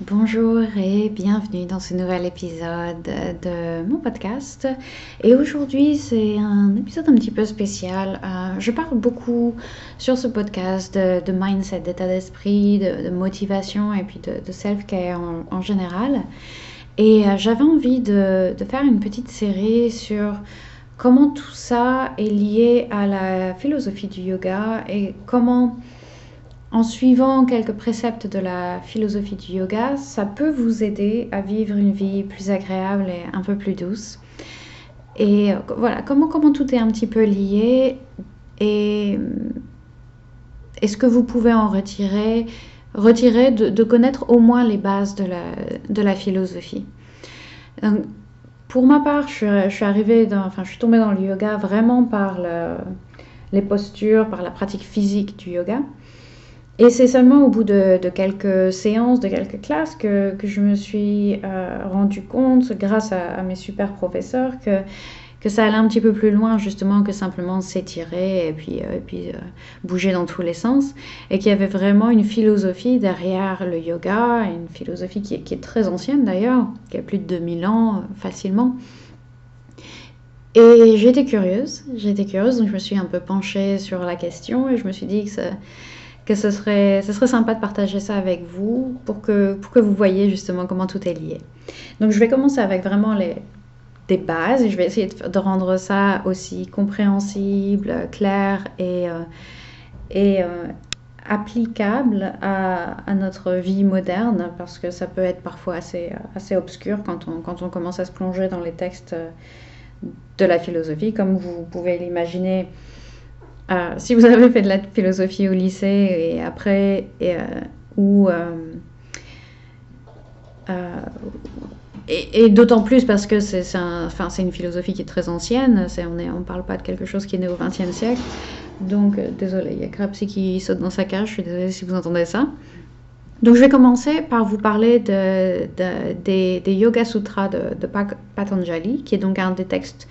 Bonjour et bienvenue dans ce nouvel épisode de mon podcast. Et aujourd'hui, c'est un épisode un petit peu spécial. Je parle beaucoup sur ce podcast de mindset, d'état d'esprit, de motivation et puis de self-care en général. Et j'avais envie de faire une petite série sur comment tout ça est lié à la philosophie du yoga et comment, en suivant quelques préceptes de la philosophie du yoga, ça peut vous aider à vivre une vie plus agréable et un peu plus douce. Et voilà, comment tout est un petit peu lié et ce que vous pouvez en retirer de connaître au moins les bases de la philosophie. Donc, pour ma part, je suis tombée dans le yoga vraiment par les postures, par la pratique physique du yoga. Et c'est seulement au bout de quelques séances, de quelques classes que je me suis rendu compte, grâce à mes super professeurs, que ça allait un petit peu plus loin justement que simplement s'étirer et puis bouger dans tous les sens. Et qu'il y avait vraiment une philosophie derrière le yoga, une philosophie qui est très ancienne d'ailleurs, qui a plus de 2000 ans facilement. Et j'étais curieuse, donc je me suis un peu penchée sur la question et je me suis dit que ce serait sympa de partager ça avec vous pour que vous voyez justement comment tout est lié. Donc je vais commencer avec vraiment des bases et je vais essayer de rendre ça aussi compréhensible, clair et applicable à notre vie moderne, parce que ça peut être parfois assez obscur quand on commence à se plonger dans les textes de la philosophie, comme vous pouvez l'imaginer. Si vous avez fait de la philosophie au lycée et après, et d'autant plus parce que c'est une philosophie qui est très ancienne, on parle pas de quelque chose qui est né au XXe siècle. Donc, désolé, il y a Krapsi qui saute dans sa cage, je suis désolée si vous entendez ça. Donc, je vais commencer par vous parler des Yoga Sutras de Patanjali, qui est donc un des textes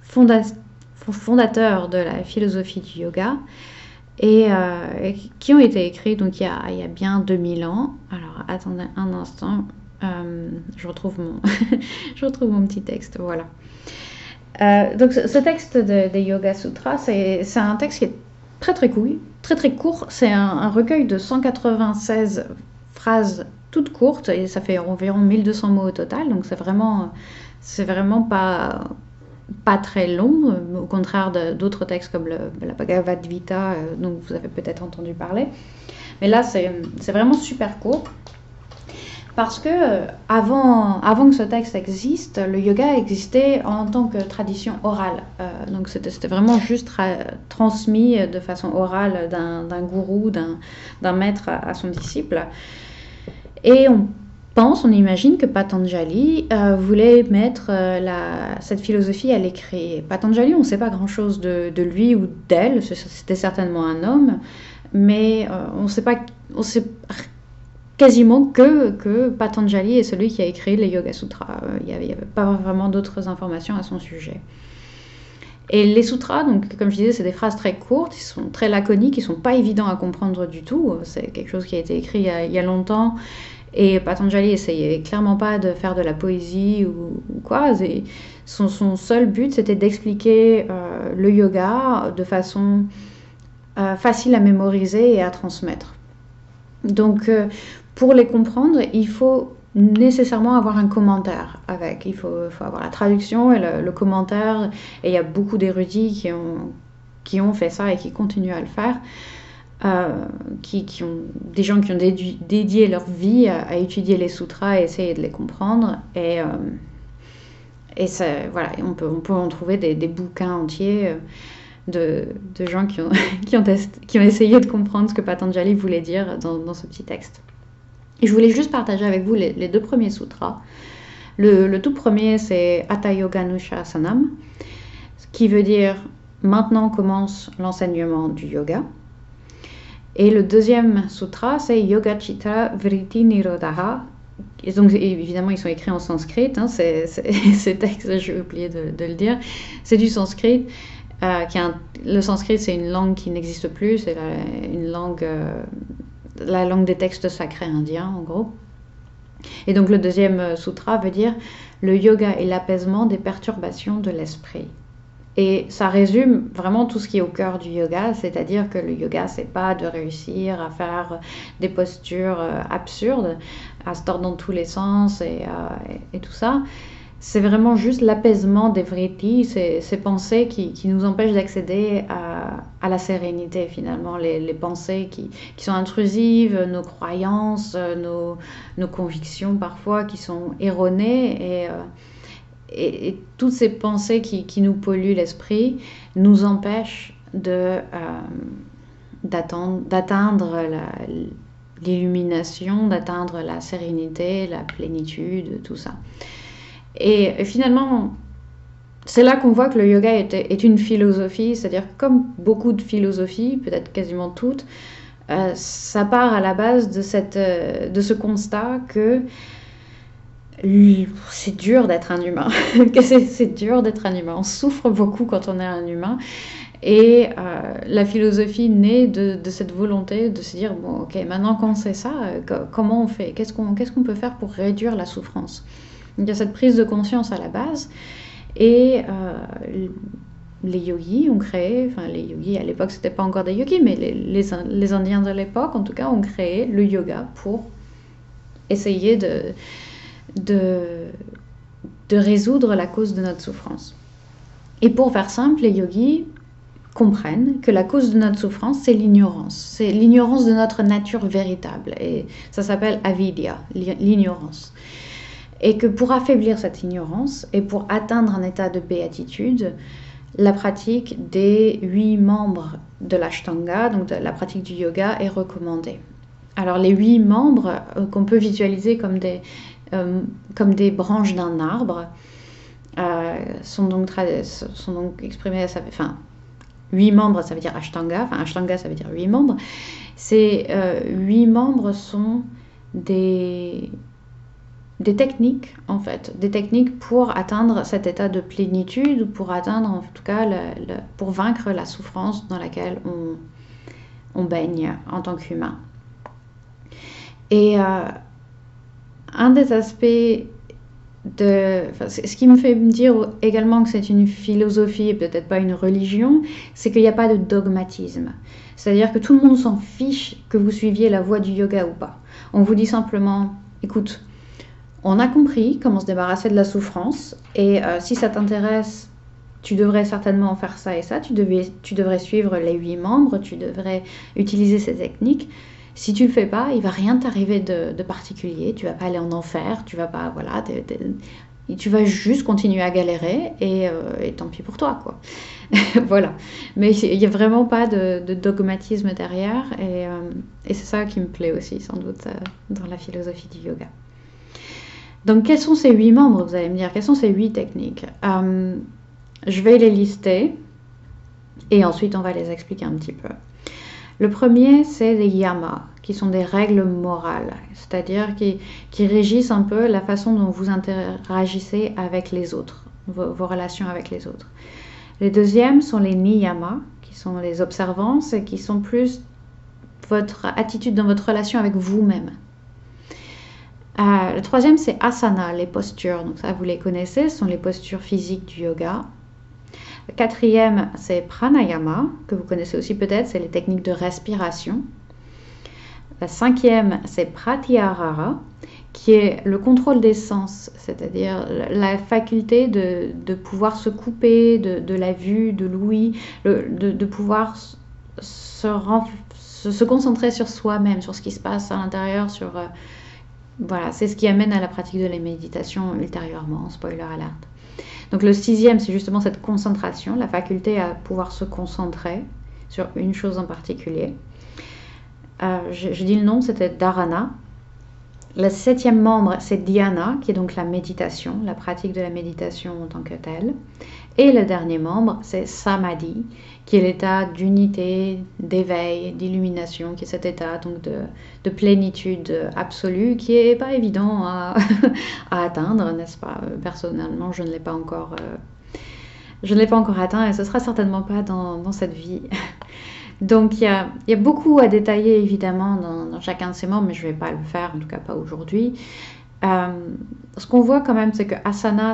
fondateurs de la philosophie du yoga, et qui ont été écrits donc il y a bien 2000 ans. Alors, attendez un instant, je retrouve mon petit texte, voilà. Donc ce texte des Yoga Sutras, c'est un texte qui est très court. C'est un recueil de 196 phrases toutes courtes et ça fait environ 1200 mots au total. Donc c'est vraiment pas très long, au contraire d'autres textes comme la Bhagavad Gita, dont vous avez peut-être entendu parler. Mais là, c'est vraiment super court. Parce que avant que ce texte existe, le yoga existait en tant que tradition orale. Donc c'était vraiment juste transmis de façon orale d'un gourou, d'un maître à son disciple. Et on imagine que Patanjali voulait mettre cette philosophie à l'écrit. Patanjali, on ne sait pas grand-chose de lui ou d'elle, c'était certainement un homme, mais on sait quasiment que Patanjali est celui qui a écrit les Yoga Sutras. Il n'y avait pas vraiment d'autres informations à son sujet. Et les sutras, donc, comme je disais, c'est des phrases très courtes, ils sont très laconiques, ils ne sont pas évidents à comprendre du tout. C'est quelque chose qui a été écrit il y a longtemps. Et Patanjali essayait clairement pas de faire de la poésie ou quoi. Son seul but, c'était d'expliquer le yoga de façon facile à mémoriser et à transmettre. Donc, pour les comprendre, il faut nécessairement avoir un commentaire avec. Il faut avoir la traduction et le commentaire. Et il y a beaucoup d'érudits qui ont fait ça et qui continuent à le faire. Des gens qui ont dédié leur vie à étudier les sutras et essayer de les comprendre. Et voilà, on peut en trouver des bouquins entiers de gens qui ont essayé de comprendre ce que Patanjali voulait dire dans ce petit texte. Et je voulais juste partager avec vous les deux premiers sutras. Le tout premier, c'est Hatha Yoga Nushasanam, qui veut dire « Maintenant commence l'enseignement du yoga ». Et le deuxième sutra, c'est Yoga Chitta Vritti Nirodha. Et donc, évidemment, ils sont écrits en sanskrit. Ces textes, j'ai oublié de le dire. C'est du sanskrit. Le sanskrit, c'est une langue qui n'existe plus. C'est la langue des textes sacrés indiens, en gros. Et donc le deuxième sutra veut dire le yoga est l'apaisement des perturbations de l'esprit. Et ça résume vraiment tout ce qui est au cœur du yoga, c'est-à-dire que le yoga, c'est pas de réussir à faire des postures absurdes, à se tordre dans tous les sens et tout ça. C'est vraiment juste l'apaisement des vrittis, ces pensées qui nous empêchent d'accéder à la sérénité finalement, les pensées qui sont intrusives, nos croyances, nos convictions parfois qui sont erronées et toutes ces pensées qui nous polluent l'esprit nous empêchent d'atteindre l'illumination, d'atteindre la sérénité, la plénitude, tout ça. Et finalement, c'est là qu'on voit que le yoga est une philosophie, c'est-à-dire comme beaucoup de philosophies, peut-être quasiment toutes, ça part à la base de ce constat que c'est dur d'être un humain, que c'est dur d'être un humain. On souffre beaucoup quand on est un humain. Et la philosophie naît de cette volonté de se dire, bon, ok, maintenant qu'on sait ça, comment on fait? Qu'est-ce qu'on peut faire pour réduire la souffrance? Il y a cette prise de conscience à la base. Et les yogis ont créé, enfin les yogis à l'époque c'était pas encore des yogis, mais les Indiens de l'époque en tout cas ont créé le yoga pour essayer de résoudre la cause de notre souffrance. Et pour faire simple, les yogis comprennent que la cause de notre souffrance, c'est l'ignorance de notre nature véritable. Et ça s'appelle avidya, l'ignorance. Et que pour affaiblir cette ignorance et pour atteindre un état de béatitude, la pratique des 8 membres de l'Ashtanga, donc de la pratique du yoga, est recommandée. Alors les 8 membres qu'on peut visualiser comme des branches d'un arbre sont donc exprimés, enfin 8 membres ça veut dire Ashtanga, enfin Ashtanga ça veut dire 8 membres. Ces 8 membres sont des techniques en fait, des techniques pour atteindre cet état de plénitude, ou pour atteindre en tout cas, pour vaincre la souffrance dans laquelle on baigne en tant qu'humain. Et un des aspects ce qui me fait me dire également que c'est une philosophie et peut-être pas une religion, c'est qu'il n'y a pas de dogmatisme. C'est-à-dire que tout le monde s'en fiche que vous suiviez la voie du yoga ou pas. On vous dit simplement, écoute, on a compris comment se débarrasser de la souffrance et si ça t'intéresse, tu devrais certainement faire ça et ça, tu devrais suivre les 8 membres, tu devrais utiliser ces techniques. Si tu le fais pas, il va rien t'arriver de particulier, tu vas pas aller en enfer, tu vas pas, voilà, tu vas juste continuer à galérer et tant pis pour toi, quoi. Voilà. Mais il n'y a vraiment pas de dogmatisme derrière et c'est ça qui me plaît aussi, sans doute, dans la philosophie du yoga. Donc, quels sont ces 8 membres, vous allez me dire? Quelles sont ces 8 techniques? Je vais les lister et ensuite on va les expliquer un petit peu. Le premier, c'est les yamas, qui sont des règles morales, c'est-à-dire qui régissent un peu la façon dont vous interagissez avec les autres, vos relations avec les autres. Les deuxièmes sont les niyamas, qui sont les observances et qui sont plus votre attitude dans votre relation avec vous-même. Le troisième, c'est asana, les postures. Donc ça, vous les connaissez, ce sont les postures physiques du yoga. Le quatrième, c'est pranayama, que vous connaissez aussi peut-être, c'est les techniques de respiration. La cinquième, c'est pratyahara, qui est le contrôle des sens, c'est-à-dire la faculté de pouvoir se couper de la vue, de l'ouïe, de pouvoir se concentrer sur soi-même, sur ce qui se passe à l'intérieur, voilà, c'est ce qui amène à la pratique de la méditation ultérieurement, spoiler alert. Donc le sixième, c'est justement cette concentration, la faculté à pouvoir se concentrer sur une chose en particulier. Je dis le nom, c'était dharana. Le septième membre, c'est dhyana, qui est donc la méditation, la pratique de la méditation en tant que telle. Et le dernier membre, c'est samadhi, qui est l'état d'unité, d'éveil, d'illumination, qui est cet état donc de plénitude absolue, qui n'est pas évident à atteindre, n'est-ce pas? Personnellement, je ne l'ai pas encore atteint et ce ne sera certainement pas dans cette vie. Donc il y a beaucoup à détailler évidemment dans chacun de ces membres, mais je ne vais pas le faire, en tout cas pas aujourd'hui. Ce qu'on voit quand même, c'est que asana,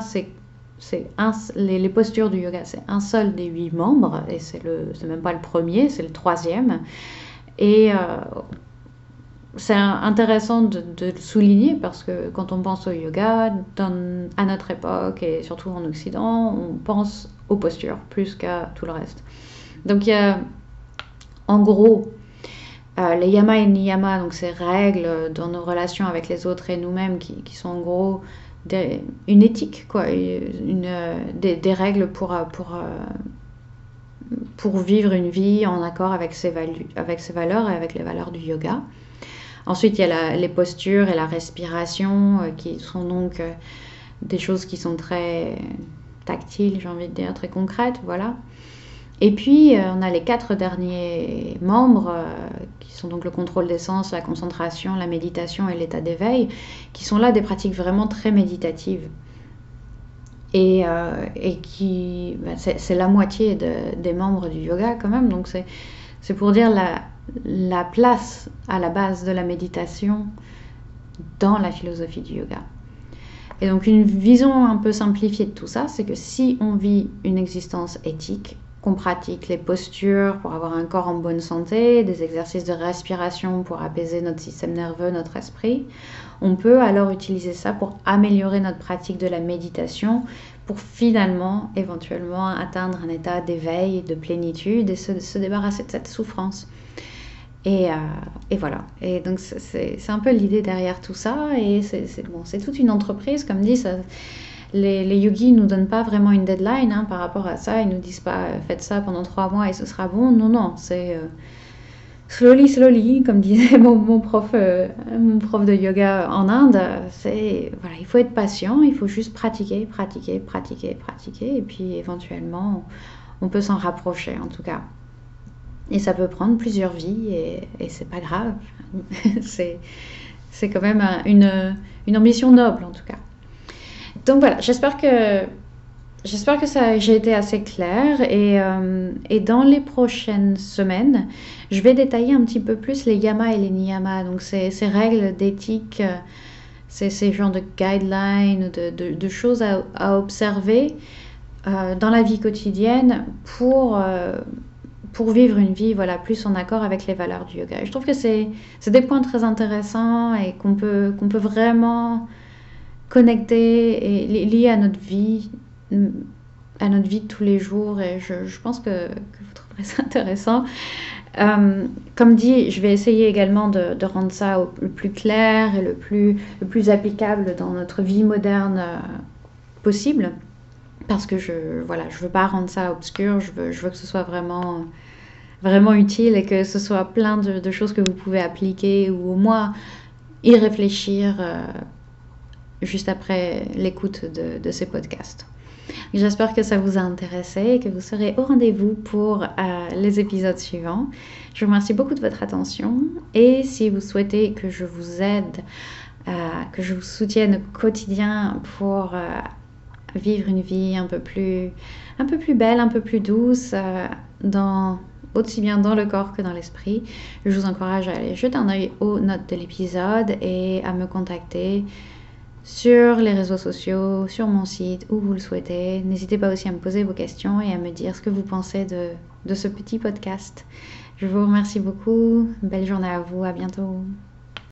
les postures du yoga, c'est un seul des 8 membres, et c'est même pas le premier, c'est le troisième. Et c'est intéressant de le souligner parce que quand on pense au yoga, à notre époque et surtout en Occident, on pense aux postures plus qu'à tout le reste. Donc il y a en gros les yama et niyama, donc ces règles dans nos relations avec les autres et nous-mêmes qui sont en gros une éthique, quoi, des règles pour vivre une vie en accord avec ses valeurs et avec les valeurs du yoga. Ensuite, il y a les postures et la respiration qui sont donc des choses qui sont très tactiles, j'ai envie de dire, très concrètes, voilà. Et puis, on a les 4 derniers membres qui sont donc le contrôle des sens, la concentration, la méditation et l'état d'éveil, qui sont là des pratiques vraiment très méditatives. Et c'est la moitié des membres du yoga quand même, donc c'est pour dire la place à la base de la méditation dans la philosophie du yoga. Et donc une vision un peu simplifiée de tout ça, c'est que si on vit une existence éthique, qu'on pratique les postures pour avoir un corps en bonne santé, des exercices de respiration pour apaiser notre système nerveux, notre esprit, on peut alors utiliser ça pour améliorer notre pratique de la méditation, pour finalement, éventuellement, atteindre un état d'éveil, de plénitude et se débarrasser de cette souffrance. Et voilà. Et donc c'est un peu l'idée derrière tout ça. Et c'est toute une entreprise, comme dit, ça, les yogis ne nous donnent pas vraiment une deadline par rapport à ça. Ils ne nous disent pas faites ça pendant 3 mois et ce sera bon. Non, c'est slowly, comme disait mon prof de yoga en Inde. Voilà, il faut être patient, il faut juste pratiquer. Et puis éventuellement, on peut s'en rapprocher en tout cas. Et ça peut prendre plusieurs vies et c'est pas grave. c'est quand même une ambition noble en tout cas. Donc voilà, j'espère que j'ai été assez claire et dans les prochaines semaines, je vais détailler un petit peu plus les yamas et les niyamas, donc ces règles d'éthique, ces genres de guidelines, de choses à observer dans la vie quotidienne pour vivre une vie plus en accord avec les valeurs du yoga. Et je trouve que c'est des points très intéressants et qu'on peut vraiment connecter et lier à notre vie de tous les jours. Et je pense que vous trouverez ça intéressant. Comme dit, je vais essayer également de rendre ça le plus clair et le plus applicable dans notre vie moderne possible. Parce que je veux pas rendre ça obscur, je veux que ce soit vraiment utile et que ce soit plein de choses que vous pouvez appliquer ou au moins y réfléchir juste après l'écoute de ces podcasts. J'espère que ça vous a intéressé et que vous serez au rendez-vous pour les épisodes suivants. Je vous remercie beaucoup de votre attention et si vous souhaitez que je vous aide, que je vous soutienne au quotidien pour vivre une vie un peu plus belle, un peu plus douce, aussi bien dans le corps que dans l'esprit, je vous encourage à aller jeter un œil aux notes de l'épisode et à me contacter sur les réseaux sociaux, sur mon site, où vous le souhaitez. N'hésitez pas aussi à me poser vos questions et à me dire ce que vous pensez de ce petit podcast. Je vous remercie beaucoup. Belle journée à vous. À bientôt.